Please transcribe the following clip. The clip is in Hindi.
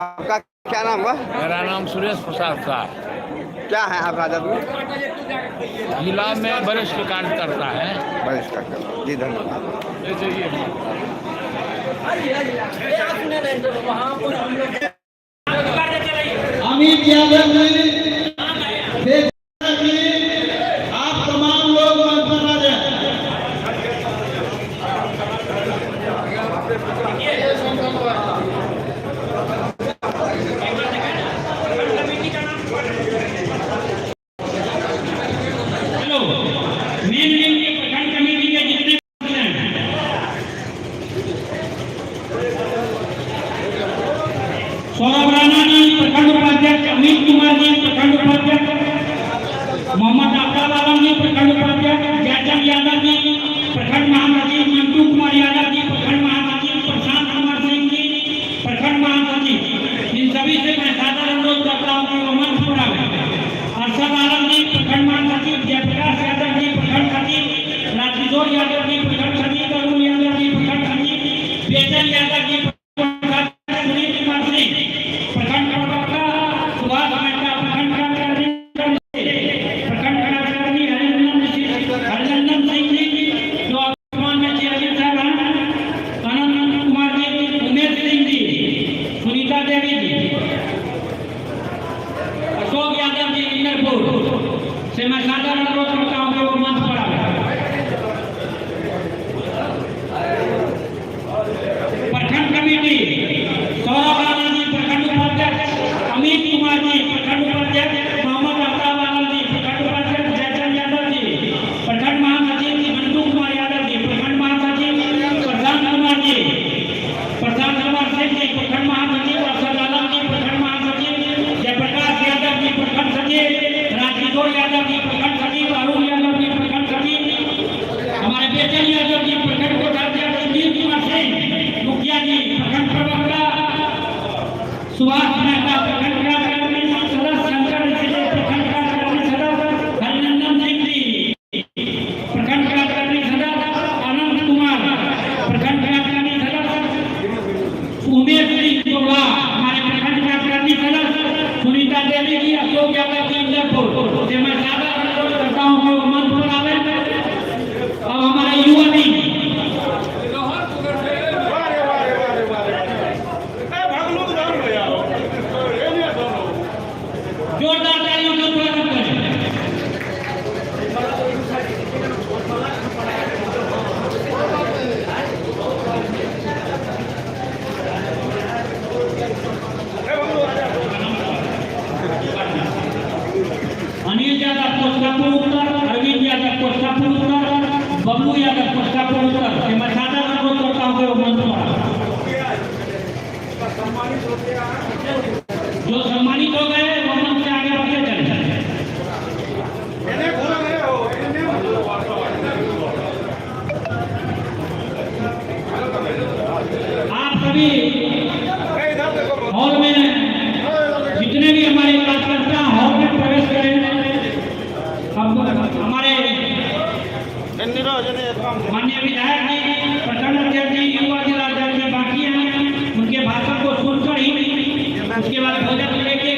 आपका क्या नाम हुआ? मेरा नाम सुरेश प्रसाद शाह। क्या है आप राजद में? जिला में वरिष्ठ कार्यकर्ता है। वरिष्ठ कार्यकर्ता। जी धन्यवाद। अमित यादव ने आप तमाम लोग मंच पर आ जाए। सौरभ राणा जी प्रखंड उपाध्यक्ष, अमित कुमार जी प्रखंड उपाध्यक्ष, मोहम्मद अब्बास आलम जी प्रखंड उपाध्यक्ष, जयचंद यादव जी प्रखंड महासचिव, मंटू कुमार यादव जी प्रखंड महासचिव, प्रशांत कुमार सिंह जी प्रखंड महासचिव, इन सभी से मैं सादर अनुरोध करता हूँ कि वो मंच पर आवे। अरशद आलम जी प्रखंड महासचिव, जयप्रकाश यादव जी प्रखंड सचिव, राजकिशोर यादव जी प्रखंड सचिव, अरुण यादव जी प्रखंड सचिव, बेचन यादव जी से मैं सादर अनुरोध करता हूँ कि वो मंच पर आवे। प्रखंड कमेटी सौरभ राणा जी प्रखंड उपाध्यक्ष, अमित कुमार जी प्रखंड उपाध्यक्ष, मोहम्मद अब्बास आलम जी प्रखंड उपाध्यक्ष, जयचंद यादव जी प्रखंड महासचिव, मंटू कुमार यादव जी प्रखंड महासचिव, प्रशांत कुमार सिंह जी प्रखंड महासचिव, अरशद आलम जी प्रखंड महासचिव, जयप्रकाश यादव जी प्रखंड सचिव, राजकिशोर यादव जी प्रखंड सचिव, अरुण यादव जी प्रखंड सचिव, हमारे बेचन यादव जी प्रखंड कोषाध्यक्ष, सुनील कुमार सिंह मुखिया जी प्रखंड प्रवक्ता, सुभाष मेहता प्रखंड कार्यकारिणी सदस्य, शंकर जी प्रखंड कार्यकारिणी सदस्य, हरिनंदन सिंह जी प्रखंड कार्यकारिणी सदस्य, अनंत कुमार प्रखंड कार्यकारिणी सदस्य, उमेश सिंह चोला हमारे प्रखंड कार्यकारिणी सदस्य, सुनीता देवी जी, अशोक यादव जी इंदरपुर से मैं सादर अनुरोध करता हूँ कि वो मंच पर आवे। अब हमारे युवा भी जोरदार तालियों से स्वागत करें। अनिल यादव पोस्टापुर उत्तर, अरविंद यादव पोस्टापुर उत्तर, बबलू यादव पोस्टापुर उत्तर से मैं सादर अनुरोध करता हूँ कि वो मंच पर आवे। जो सम्मानित हो गए वो मंच से आगे बढ़ते चले। आप सभी हॉल में जितने भी हमारे कार्यकर्ता हॉल में प्रवेश करें। हमारे माननीय विधायक जी, प्रखंड अध्यक्ष जी, युवा जिला अध्यक्ष जी बाकी हैं, उनके भाषण को सुनकर ही उसके बाद भोजन लेके